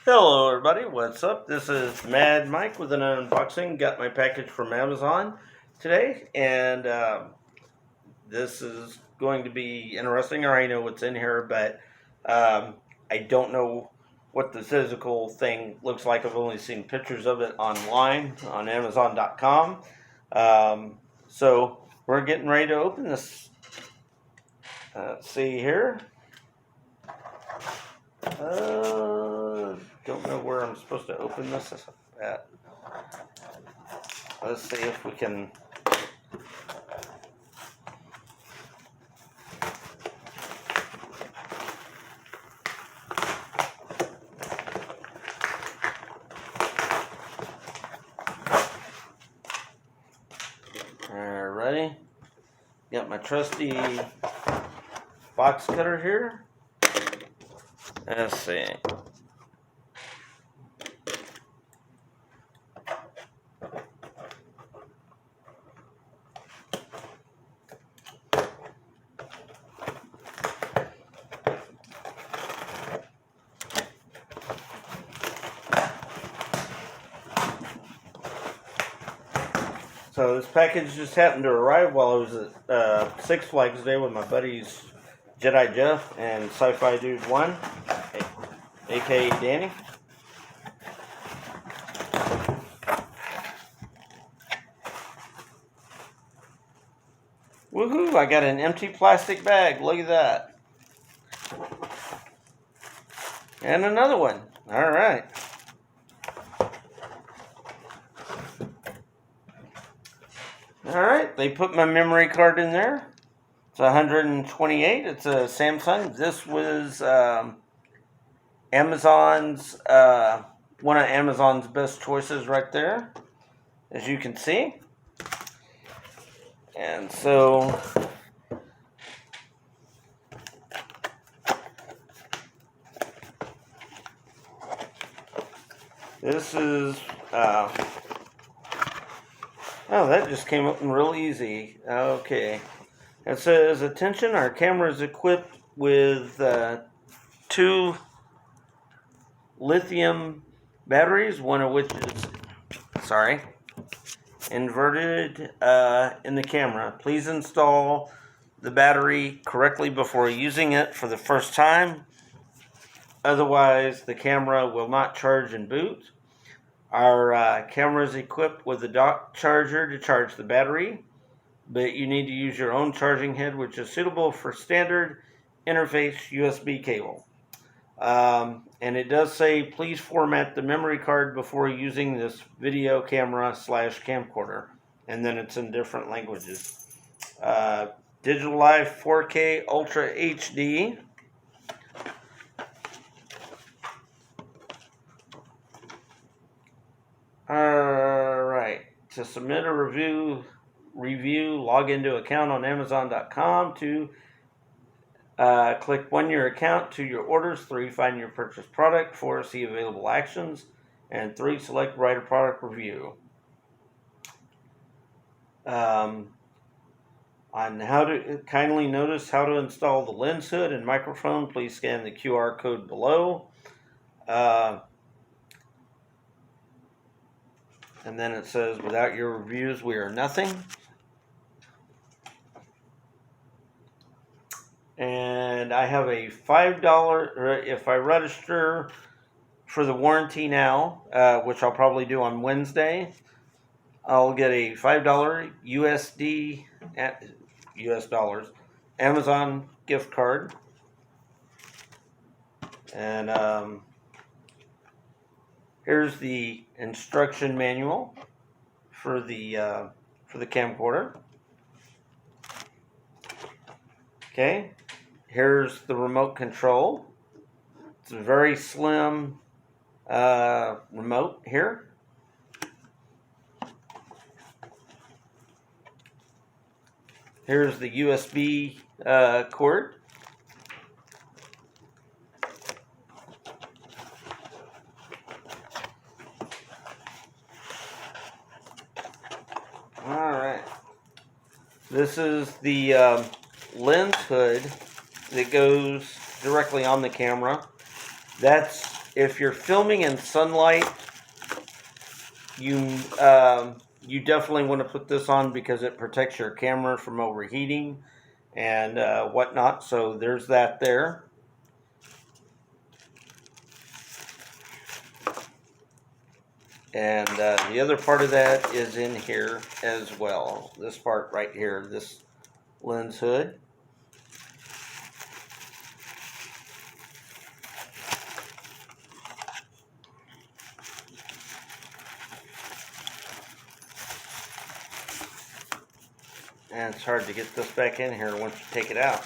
Hello everybody, what's up? This is Mad Mike with an unboxing. Got my package from Amazon today, and this is going to be interesting. I already know what's in here, but I don't know what the physical thing looks like. I've only seen pictures of it online on Amazon.com. So we're getting ready to open this. Let's see here. Don't know where I'm supposed to open this at. Let's see if we can. Alrighty. Got my trusty box cutter here. Let's see. So this package just happened to arrive while I was at Six Flags Day with my buddies Jedi Jeff and Sci-Fi Dude 1, aka Danny. Woohoo! I got an empty plastic bag. Look at that. And another one. Alright. Alright, they put my memory card in there. It's 128. It's a Samsung. This was Amazon's, one of Amazon's best choices right there, as you can see. And so this is, oh, that just came up real easy. Okay. It says, attention, our camera is equipped with 2 lithium batteries, one of which is, inverted in the camera. Please install the battery correctly before using it for the first time. Otherwise, the camera will not charge and boot. Our camera is equipped with a dock charger to charge the battery, but you need to use your own charging head, which is suitable for standard interface USB cable. And it does say, please format the memory card before using this video camera / camcorder. And then it's in different languages. Digital Live 4K Ultra HD. Alright. To submit a review, log into account on Amazon.com. To click 1 your account, 2 your orders, 3 find your purchased product, 4 see available actions, and 3 select write a product review. On how to kindly notice how to install the lens hood and microphone, please scan the QR code below. And then it says, without your reviews, we are nothing. And I have a $5, if I register for the warranty now, which I'll probably do on Wednesday, I'll get a $5 USD, US dollars, Amazon gift card. And here's the instruction manual for the camcorder. Okay, here's the remote control. It's a very slim remote here. Here's the USB cord. Alright. This is the lens hood that goes directly on the camera. That's if you're filming in sunlight, you definitely want to put this on because it protects your camera from overheating and whatnot. So there's that there. And the other part of that is in here as well. This part right here, this lens hood. And it's hard to get this back in here once you take it out.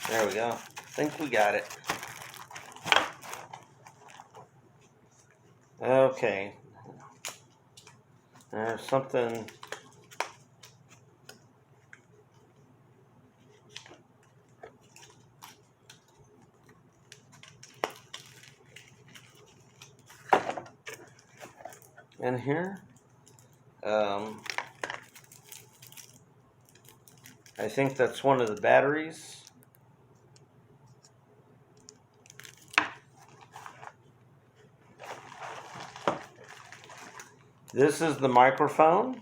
There we go. I think we got it. Okay. There's something. In here. I think that's one of the batteries. This is the microphone,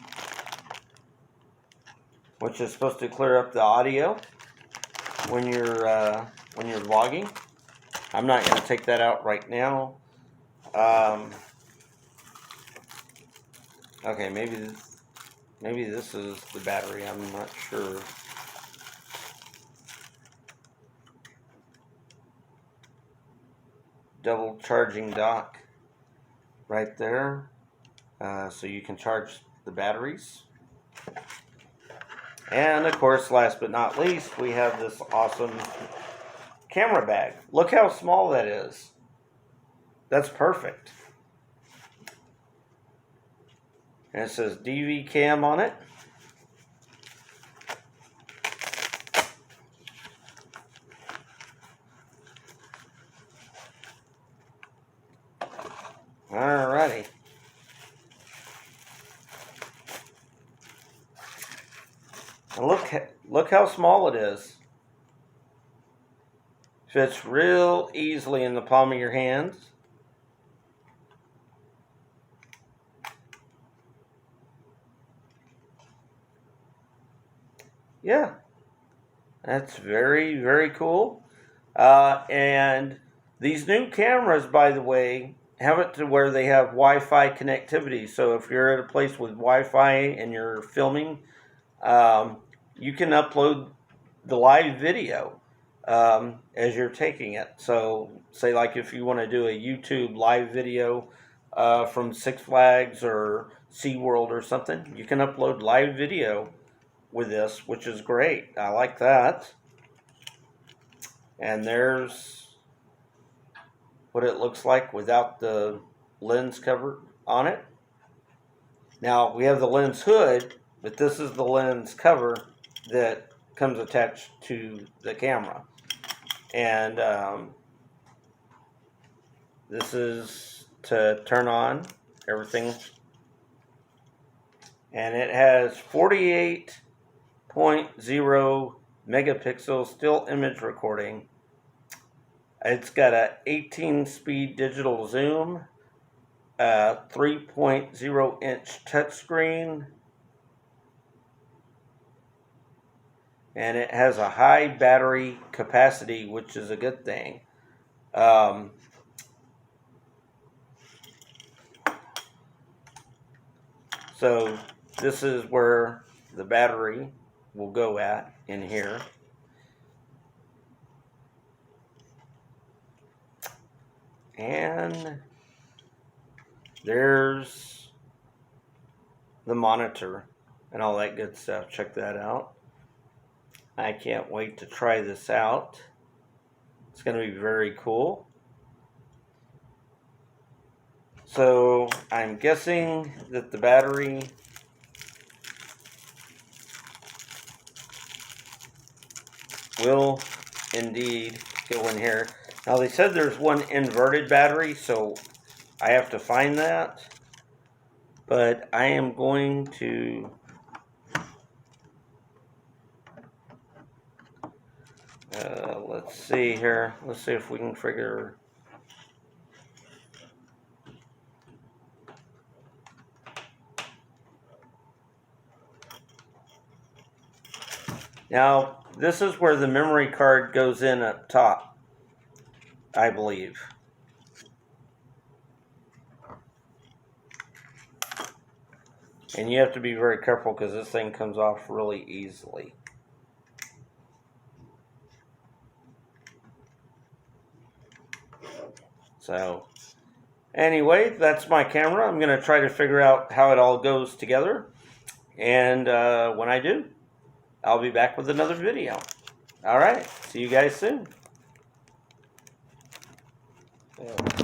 which is supposed to clear up the audio when you're vlogging. I'm not going to take that out right now. Okay, maybe this is the battery. I'm not sure. Double charging dock right there, so you can charge the batteries. And of course, last but not least, we have this awesome camera bag. Look how small that is. That's perfect. And it says DV Cam on it. Alrighty. And look how small it is. Fits real easily in the palm of your hands. Yeah, that's very, very cool. And these new cameras, by the way, have it to where they have Wi-Fi connectivity. So if you're at a place with Wi-Fi and you're filming, you can upload the live video as you're taking it. So say like if you want to do a YouTube live video from Six Flags or SeaWorld or something, you can upload live video with this, which is great. I like that. And there's what it looks like without the lens cover on it. Now we have the lens hood, but this is the lens cover that comes attached to the camera. And this is to turn on everything. And it has 48.0 megapixel still image recording. It's got a 18-speed digital zoom, 3.0 inch touchscreen, and it has a high battery capacity, which is a good thing. So this is where the battery will go at in here. And there's the monitor and all that good stuff. Check that out. I can't wait to try this out. It's going to be very cool. So I'm guessing that the battery will indeed go in here. Now they said there's one inverted battery, so I have to find that. But I am going to let's see here. Let's see if we can figure. Now, this is where the memory card goes in up top, I believe. And you have to be very careful because this thing comes off really easily. So, anyway, that's my camera. I'm going to try to figure out how it all goes together. And when I do, I'll be back with another video. All right, see you guys soon. Yeah.